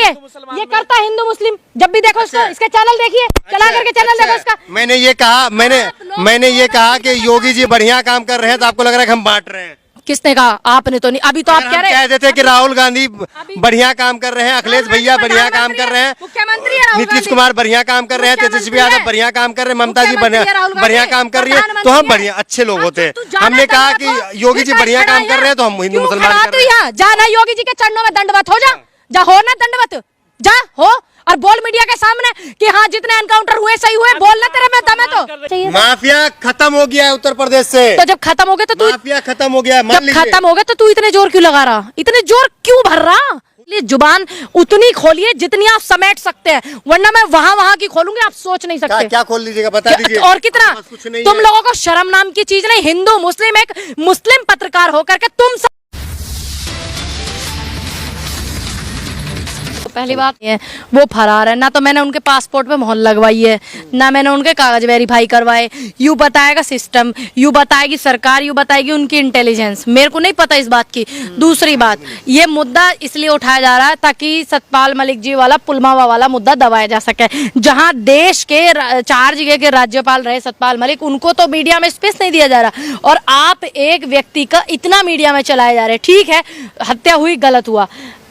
ये करता है हिंदू मुस्लिम, जब भी देखो इसको, इसका चैनल देखिए, चला करके चैनल देखो इसका। मैंने ये कहा कि योगी जी बढ़िया काम कर रहे हैं, तो आपको लग रहा है कि हम बांट रहे हैं? किसने कहा? आपने तो नहीं। अभी तो आप कह रहे कह देते कि राहुल गांधी बढ़िया काम कर रहे हैं, अखिलेश भैया बढ़िया काम कर रहे हैं, मुख्यमंत्री है नीतीश कुमार बढ़िया काम कर रहे हैं, तेजस्वी यादव बढ़िया काम कर रहे हैं, ममता जी बढ़िया काम कर रही है, तो हम बढ़िया अच्छे लोग होते हैं। हमने कहा कि योगी जी बढ़िया काम कर रहे हैं, तो हम हिंदू मुसलमान कर रहे हैं। जाना योगी जी के चरणों में दंडवत हो जा हो ना दंडवत जा हो, और बोल मीडिया के सामने कि हाँ जितने एनकाउंटर हुए सही हुए, बोलना तेरे में दम है तो। माफिया खत्म हो गया है उत्तर प्रदेश से। तो जब खत्म हो गया तो तू, माफिया खत्म हो गया, मान लीजिए खत्म हो गया तो तू इतने जोर क्यों लगा रहा, इतने जोर क्यों भर रहा? जुबान उतनी खोलिए जितनी आप समेट सकते हैं, वरना मैं वहाँ की खोलूंगी, आप सोच नहीं सकते। क्या खोल लीजिएगा, बता दीजिए। और कितना तुम लोगों को शर्म नाम की चीज नहीं। हिंदू मुस्लिम, एक मुस्लिम पत्रकार होकर के तुम सब, पहली बात है वो फरार है ना, तो मैंने उनके पासपोर्ट पे मोहर लगवाई है, ना मैंने उनके कागज वेरीफाई करवाए। यूं बताएगा सिस्टम, यूं बताएगी सरकार, यूं बताएगी उनकी इंटेलिजेंस, मेरे को नहीं पता इस बात की। दूसरी बात, ये मुद्दा इसलिए उठाया जा रहा है ताकि सतपाल मलिक जी वाला पुलवामा वाला मुद्दा दबाया जा सके। जहां देश के 4 जगह के राज्यपाल रहे सतपाल मलिक, उनको तो मीडिया में स्पेस नहीं दिया जा रहा, और आप एक व्यक्ति का इतना मीडिया में चलाए जा रहे। ठीक है, हत्या हुई, गलत हुआ,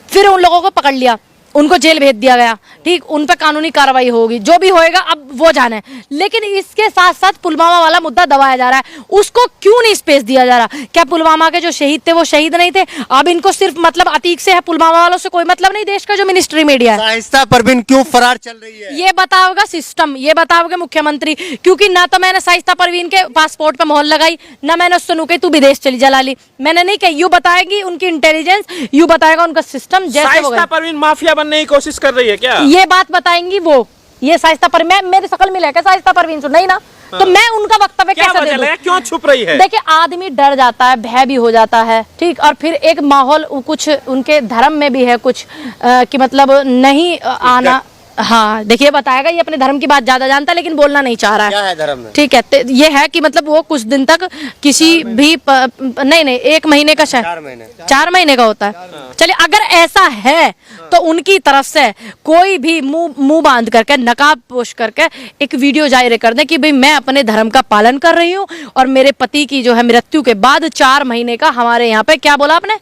फिर उन लोगों को पकड़ लिया, उनको जेल भेज दिया गया, ठीक, उन पे कानूनी कार्रवाई होगी, जो भी होएगा अब वो जाने। लेकिन इसके साथ साथ पुलवामा वाला मुद्दा दबाया जा रहा है, उसको क्यों नहीं स्पेस दिया जा रहा? क्या पुलवामा के जो शहीद थे वो शहीद नहीं थे? अब इनको सिर्फ मतलब अतीक से है, पुलवामा वालों से कोई मतलब नहीं। देश का जो मिनिस्ट्री मीडिया है, शाइस्ता परवीन क्यों फरार चल रही है, ये बताओगे सिस्टम, ये बताओगे मुख्यमंत्री। क्योंकि ना तो मैंने शाइस्ता परवीन के पासपोर्ट पे मोहर लगाई, ना मैंने उससे नुकी तू विदेश चली जा ली, मैंने नहीं कही। यू बताएगी उनकी इंटेलिजेंस, यू बताएगा उनका सिस्टम। जैसे परवीन माफिया बनने की कोशिश कर रही है क्या? ये बात बताएंगी वो, ये शाइस्ता परवीन, मैं मेरी शकल मिले क्या शाइस्ता परवीन से? नहीं ना। तो मैं उनका वक्तव्य कैसे दे दूं? क्यों छुप रही है? देखिए, आदमी डर जाता है, भय भी हो जाता है, ठीक, और फिर एक माहौल कुछ उनके धर्म में भी है कुछ कि मतलब नहीं आना। हाँ, देखिए बताएगा, ये अपने धर्म की बात ज्यादा जानता है लेकिन बोलना नहीं चाह रहा है। क्या है धर्म में? ठीक है, ये है कि मतलब वो कुछ दिन तक किसी भी नहीं 1 महीने का, शायद 4 महीने का होता है। चलिए, अगर ऐसा है तो उनकी तरफ से कोई भी मुंह बांध करके, नकाब पोष करके एक वीडियो जारी कर दें कि भाई मैं अपने धर्म का पालन कर रही हूँ और मेरे पति की जो है मृत्यु के बाद 4 महीने का हमारे यहाँ पे, क्या बोला आपने,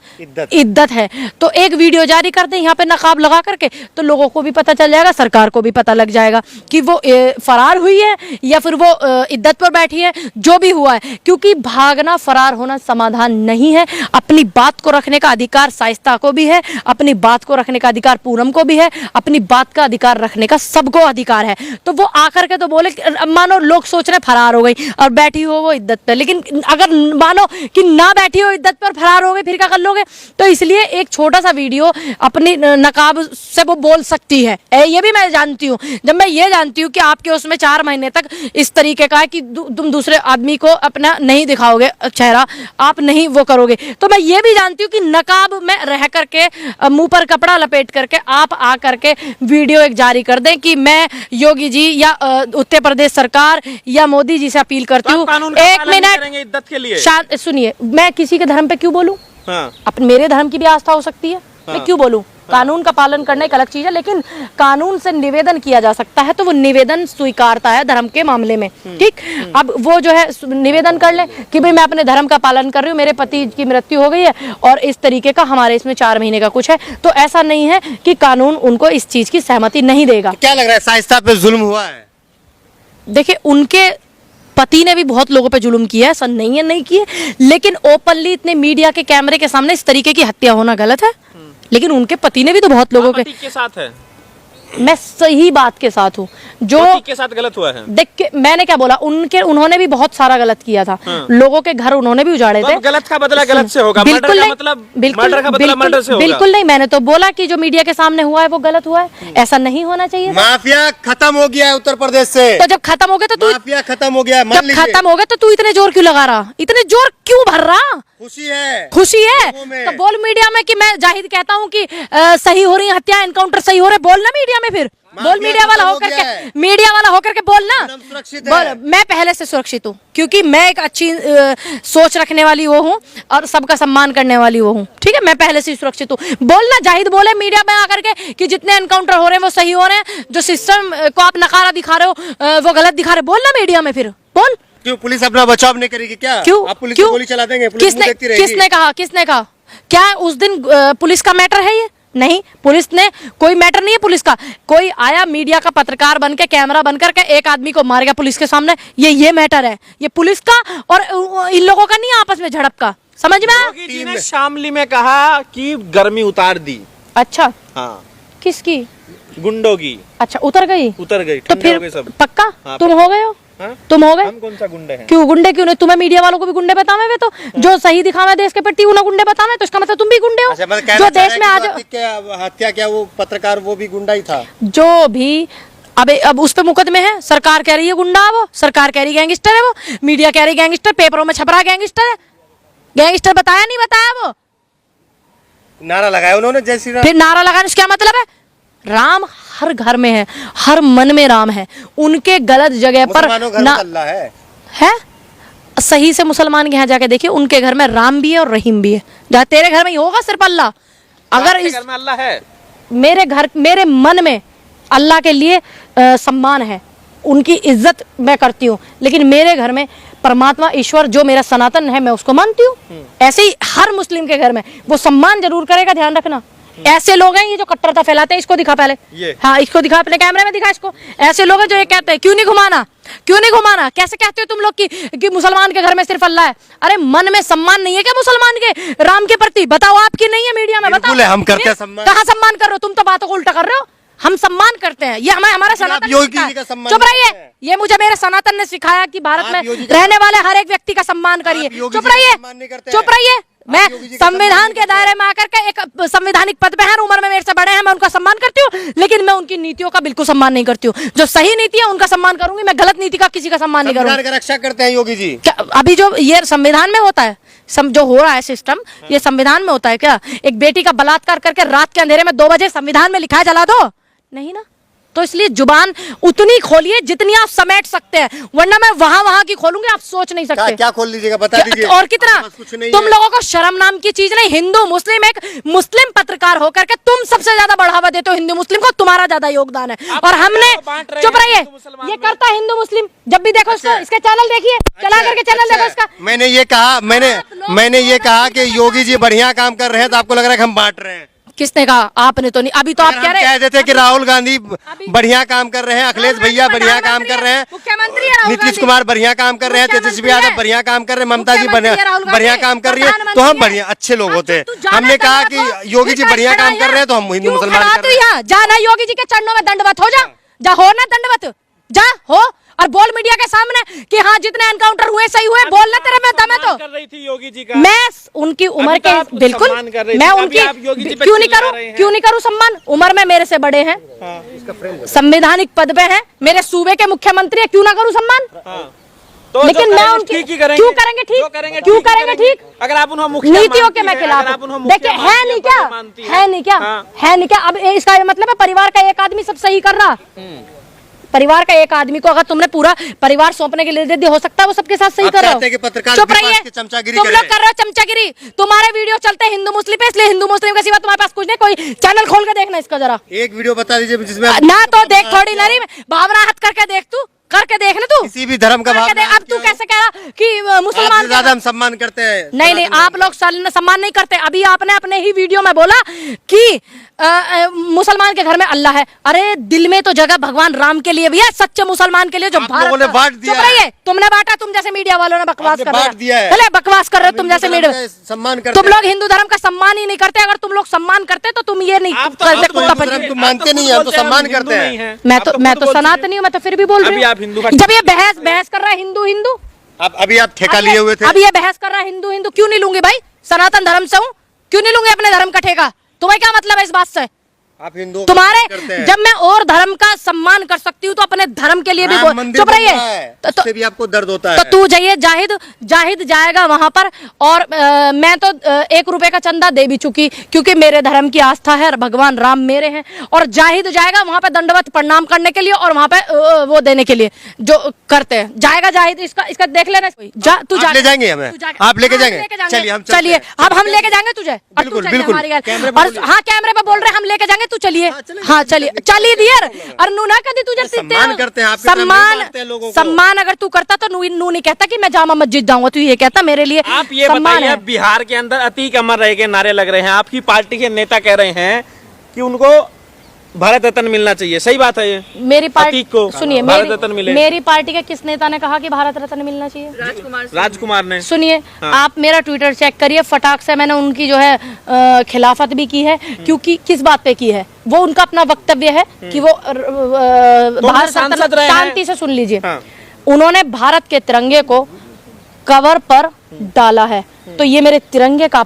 इद्दत है, तो एक वीडियो जारी कर दें यहाँ पे नकाब लगा करके, तो लोगों को भी पता चल जाएगा, सरकार को भी पता लग जाएगा कि वो फरार हुई है या फिर वो इद्दत पर बैठी है, जो भी हुआ है। क्योंकि भागना, फरार होना समाधान नहीं है। अपनी बात को रखने का अधिकार शाइस्ता को भी है, अपनी बात को रखने का अधिकार पूनम को भी है, अपनी बात का अधिकार रखने का सबको अधिकार है। तो वो आकर के तो बोले, मानो लोग सोच रहे फरार हो गई और बैठी हो वो इद्दत पे, लेकिन अगर मानो कि ना बैठी हो इद्दत पर, फरार हो गई, फिर क्या कर लोगे? तो इसलिए एक छोटा सा वीडियो अपनी नकाब से वो बोल सकती है, ये भी मैं जानती हूँ। जब मैं ये जानती हूँ कि आपके उसमें 4 महीने तक इस तरीके का है कि तुम दूसरे आदमी को अपना नहीं दिखाओगे चेहरा, आप नहीं वो करोगे, तो मैं ये भी जानती हूँ कि नकाब में रह करके, मुंह पर कपड़ा लपेट करके आप आ करके वीडियो एक जारी कर दें कि मैं योगी जी या उत्तर प्रदेश सरकार या मोदी जी से अपील करती हूँ। 1 मिनट इद्दत के लिए शांत सुनिए, मैं किसी के धर्म पे क्यों बोलूँ? अपने मेरे धर्म की भी आस्था हो सकती है, मैं क्यों बोलूँ? कानून का पालन करना एक अलग चीज है, लेकिन कानून से निवेदन किया जा सकता है, तो वो निवेदन स्वीकारता है धर्म के मामले में, ठीक। अब वो जो है निवेदन कर ले कि भाई मैं अपने धर्म का पालन कर रही हूँ, मेरे पति की मृत्यु हो गई है और इस तरीके का हमारे इसमें 4 महीने का कुछ है, तो ऐसा नहीं है कि कानून उनको इस चीज की सहमति नहीं देगा। क्या लग रहा है, शाइस्ता पे जुल्म हुआ है? देखिए, उनके पति ने भी बहुत लोगों पे जुल्म किया है, ऐसा नहीं है नहीं किए, लेकिन ओपनली इतने मीडिया के कैमरे के सामने इस तरीके की हत्या होना गलत है। लेकिन उनके पति ने भी तो बहुत लोगों के साथ है। मैं सही बात के साथ हूँ, जो के साथ गलत हुआ है। देख के मैंने क्या बोला, उन्होंने भी बहुत सारा गलत किया था। लोगों के घर उन्होंने भी उजाड़े थे। गलत का बदला गलत से होगा, बिल्कुल नहीं, मतलब बिल्कुल बिल्कुल नहीं। मैंने तो बोला कि जो मीडिया के सामने हुआ है वो गलत हुआ है, ऐसा नहीं होना चाहिए। माफिया खत्म हो गया है उत्तर प्रदेश से। तो जब खत्म हो गया तो तू, माफिया खत्म हो गया, जब खत्म हो गया तो तू इतने जोर क्यों लगा रहा, इतने जोर क्यों भर रहा? खुशी है, खुशी है तो बोल मीडिया में कि मैं जाहिद कहता हूँ कि सही हो रही हत्या, एनकाउंटर सही हो रहे, बोलना मीडिया में फिर। बोल मीडिया वाला होकर के, मीडिया वाला होकर के बोल ना। हम सुरक्षित बोल, हैं। मैं पहले से सुरक्षित हूँ क्योंकि मैं एक अच्छी सोच रखने वाली वो हूँ और सबका सम्मान करने वाली वो हूँ। ठीक है, मैं पहले से ही सुरक्षित हूँ। बोलना जाहिद बोले मीडिया में आकर के कि जितने एनकाउंटर हो रहे हैं वो सही हो रहे हैं, जो सिस्टम को आप नकारा दिखा रहे हो वो गलत दिखा रहे हो। बोलना मीडिया में, फिर बोल। क्यों पुलिस अपना बचाव नहीं करेगी क्या? क्यों? आप पुलिस क्यों? को गोली चला देंगे, पुलिस मुंह देखती रहेगी। किसने कहा? किसने कहा? क्या उस दिन पुलिस का मैटर है ये? नहीं, पुलिस ने कोई मैटर नहीं है पुलिस का। कोई आया मीडिया का पत्रकार बन के, कैमरा बन करके एक आदमी को मार गया पुलिस के सामने, ये मैटर है। ये पुलिस का और इन लोगों का नहीं है आपस में झड़प का, समझ में आया? योगी जी ने शामली में कहा कि गर्मी उतार दी। अच्छा, हाँ, किसकी? गुंडों की। अच्छा, उतर गई? तो फिर हो गए सब। पक्का हाँ, तुम हो गए हो? हाँ? तुम हो गए? हम कौन सा गुंडे हैं? क्यों गुंडे क्यों नहीं? तुम्हें मीडिया वालों को भी गुंडे बतावे वे, तो जो सही दिखावे देश के प्रति उन्हें गुंडे बतावे, तो इसका मतलब तुम भी गुंडे हो। अच्छा, मतलब कहना जो चाह देश में रहे आज हैं कि हत्या क्या वो पत्रकार वो भी गुंडा ही था? जो भी अब उस पे मुकदमे है, सरकार कह रही है गुंडा है वो, सरकार कह रही गैंगस्टर है वो, मीडिया कह रही गैंगस्टर, पेपरों में छप रहा गैंगस्टर है। गैंगस्टर बताया नहीं बताया वो? नारा लगाया उन्होंने जय श्री राम। फिर नारा लगाने से क्या मतलब है? राम हर घर में है, हर मन में राम है। उनके गलत जगह पर मुसलमानों घर में अल्लाह है। सही से मुसलमान के यहाँ जाके देखिए, उनके घर में राम भी है और रहीम भी है। जहाँ तेरे घर में ही होगा सिर्फ अल्लाह। अगर आपके इस घर में अल्लाह है, मेरे मन में अल्लाह के लिए सम्मान है, उनकी इज्जत मैं करती हूँ, लेकिन मेरे घर में परमात्मा ईश्वर जो मेरा सनातन है मैं उसको मानती हूँ। ऐसे ही हर मुस्लिम के घर में वो सम्मान जरूर करेगा, ध्यान रखना। ऐसे लोग हैं ये जो कट्टरता फैलाते हैं, इसको दिखा पहले, हाँ इसको दिखा पहले, कैमरे में दिखा इसको। ऐसे लोग हैं जो ये कहते हैं क्यों नहीं घुमाना, क्यों नहीं घुमाना? कैसे कहते हो तुम लोग कि मुसलमान के घर में सिर्फ अल्लाह है? अरे मन में सम्मान नहीं है क्या मुसलमान के राम के प्रति? बताओ, आपकी नहीं है मीडिया में, बताओ। हम करते हैं सम्मान। कहाँ सम्मान कर रहे हो? तुम तो बातों को उल्टा कर रहे हो। हम सम्मान करते हैं, ये हमारा सनातन ने योगी जी सिखाया। का सम्मान चुप रहिए, करते हैं। ये मुझे मेरे सनातन ने सिखाया कि भारत में रहने वाले हर एक व्यक्ति का सम्मान करिए। चुप रहिए, चुप रहिए। मैं संविधान के दायरे में आकर के एक संवैधानिक पद पे हैं, उम्र में मेरे से बड़े हैं, मैं उनका सम्मान करती हूँ, लेकिन मैं उनकी नीतियों का बिल्कुल सम्मान नहीं करती हूँ। जो सही नीति है उनका सम्मान करूंगी, मैं गलत नीति का किसी का सम्मान नहीं करूंगी। संविधान का रक्षा करते हैं योगी जी। क्या अभी जो ये संविधान में होता है, जो हो रहा है सिस्टम, ये संविधान में होता है क्या? एक बेटी का बलात्कार करके रात के अंधेरे में 2 बजे संविधान में लिखा है जला दो? नहीं ना। तो इसलिए जुबान उतनी खोलिए जितनी आप समेट सकते हैं, वरना मैं वहां की खोलूंगी, आप सोच नहीं सकते। क्या खोल लीजिएगा, बता दीजिए। और कितना? कुछ नहीं तुम है। लोगों को शर्म नाम की चीज नहीं। हिंदू मुस्लिम, एक मुस्लिम पत्रकार होकर के तुम सबसे ज्यादा बढ़ावा देते हो हिंदू मुस्लिम को, तुम्हारा ज्यादा योगदान है। और हमने, चुप रहिए, ये करता है हिंदू मुस्लिम। जब भी देखो इसको, इसके चैनल देखिए, चला करके चैनल देखो इसका। मैंने ये कहा, मैंने ये कहा कि योगी जी बढ़िया काम कर रहे हैं, तो आपको लग रहा है कि हम बांट रहे हैं। किसने कहा? आपने तो नहीं। अभी तो आप कह रहे कह देते कि राहुल गांधी बढ़िया काम कर रहे हैं, अखिलेश भैया बढ़िया काम कर रहे हैं, मुख्यमंत्री है राहुल नीतीश गांधी। कुमार बढ़िया काम कर रहे हैं, तेजस्वी यादव बढ़िया काम कर रहे हैं, ममता जी बढ़िया काम कर रही है, तो हम बढ़िया अच्छे लोग होते हैं। हमने कहा कि योगी जी बढ़िया काम कर रहे हैं, तो हम हिंदू मुसलमान कर रहे हैं। जाना योगी जी के चरणों में दंडवत हो जा हो ना, दंडवत जा हो, और बोल मीडिया के सामने कि हाँ जितने एनकाउंटर हुए सही हुए, बोलना तेरे में दम है तो। कर रही थी योगी जी का। मैं उनकी उम्र के बिल्कुल, मैं उनकी क्यों नहीं करूं सम्मान? उम्र में मेरे से बड़े हैं, संवैधानिक पद पे हैं, मेरे सूबे के मुख्यमंत्री है, क्यों ना करूं सम्मान? तो लेकिन मैं उनकी क्यों करेंगे ठीक? अगर आप उन्हें मुखिया नीतियों के मानती मैं है, खिलाफ अगर आप उन्हें हूं। मुखिया देखिए, है मानती नहीं है, क्या, मानती है नहीं क्या, है नहीं क्या? अब इसका ये मतलब है परिवार का एक आदमी सब सही कर रहा। परिवार का एक आदमी को अगर तुमने पूरा परिवार सौंपने के लिए दे दिया, हो सकता है वो सबके साथ सही कर रहा हो। चुप रहिए, तुम लोग कर रहे हो चमचागिरी। तुम्हारे वीडियो चलते हैं हिंदू मुस्लिम पे, इसलिए हिंदू मुस्लिम के सिवा तुम्हारे पास कुछ नहीं। कोई चैनल खोल के देखना इसका जरा। एक वीडियो बता दीजिए जिसमें ना तो देख, थोड़ी नरी भावना हथ करके देख, तू करके देख ना, तू किसी भी धर्म का भाव। अब तू कैसे कह रहा कि मुसलमान ज्यादा हम सम्मान करते हैं? नहीं, आप लोग सम्मान नहीं करते। अभी आपने अपने ही वीडियो में बोला कि मुसलमान के घर में अल्लाह है। अरे दिल में तो जगह भगवान राम के लिए भी है, सच्चे मुसलमान के लिए, जो भारत ने बांट दिया है। तुमने बांटा, तुम जैसे मीडिया वालों ने बकवास कर दिया है। रहे, बकवास कर रहे हो तुम जैसे मीडिया। सम्मान करते, तुम लोग हिंदू धर्म का सम्मान ही नहीं करते। अगर तुम लोग सम्मान करते तो तुम ये नहीं करते, मानते नहीं है, हम तो सम्मान करते हैं। मैं तो सनातनी हूँ, मैं तो फिर भी बोल रही हूँ। जब ये बहस कर रहा है हिंदू, अभी आप ठेका लिए हुए थे। अब ये बहस कर रहा है हिंदू, क्यों नहीं लूंगी भाई? सनातन धर्म से हूँ, क्यों नहीं लूंगी अपने धर्म का ठेका? तुम्हें क्या मतलब है इस बात से? आप हिंदुओं तुम्हारे करते हैं। जब मैं और धर्म का सम्मान कर सकती हूँ तो अपने धर्म के लिए भी राम मंदिर चुप बन रहिए। रहा है, उससे भी आपको दर्द होता तो है। तू जाइए, जाहिद जाएगा वहां पर। और मैं तो 1 रुपए का चंदा दे भी चुकी, क्योंकि मेरे धर्म की आस्था है, भगवान राम मेरे हैं। और जाहिद जाएगा वहां पे दंडवत प्रणाम करने के लिए और वहां पे वो देने के लिए जो करते हैं। जाएगा जाहिद, इसका देख लेना। तू आप ले जाएंगे हमें? आप लेके जाएंगे? चलिए, हम चलते चलिए, हैं। अब हम लेके जाएंगे तुझे। और तू बिल्कुल, चलिए बिल्कुल। हमारी गाड़ी। कैमरे पे और बोलिए। हाँ, कैमरे पे बोल रहे हैं, हम लेके जाएंगे, तू चलिए। हाँ चलिए चलिए डियर। और नू ना कभी तुझे सम्मान करते हैं, आपके सामने मारते हैं लोगों को। सम्मान अगर तू करता तो नू नहीं कहता कि मैं जामा मस्जिद जाऊंगा, तू ये कहता मेरे लिए आप ये सम्मान बताइए, है। बिहार के अंदर अतीक अमर रहे के नारे लग रहे हैं, आपकी पार्टी के नेता कह रहे हैं कि उनको भारत रत्न मिलना चाहिए, सही बात है ये? मेरी पार्टी अतीक को सुनिए, भारत रत्न मिले। मेरी पार्टी के किस नेता ने कहा कि भारत रत्न मिलना चाहिए? राजकुमार ने। सुनिए, हाँ। आप मेरा ट्विटर चेक करिए, फटाक से मैंने उनकी जो है खिलाफत भी की है। क्योंकि किस बात पे की है, वो उनका अपना वक्तव्य है कि वो भारत सांसद रत्न, रहे हैं। शांति से सुन लीजिए। हाँ। उन्होंने भारत के तिरंगे को कवर पर डाला है, तो ये मेरे तिरंगे का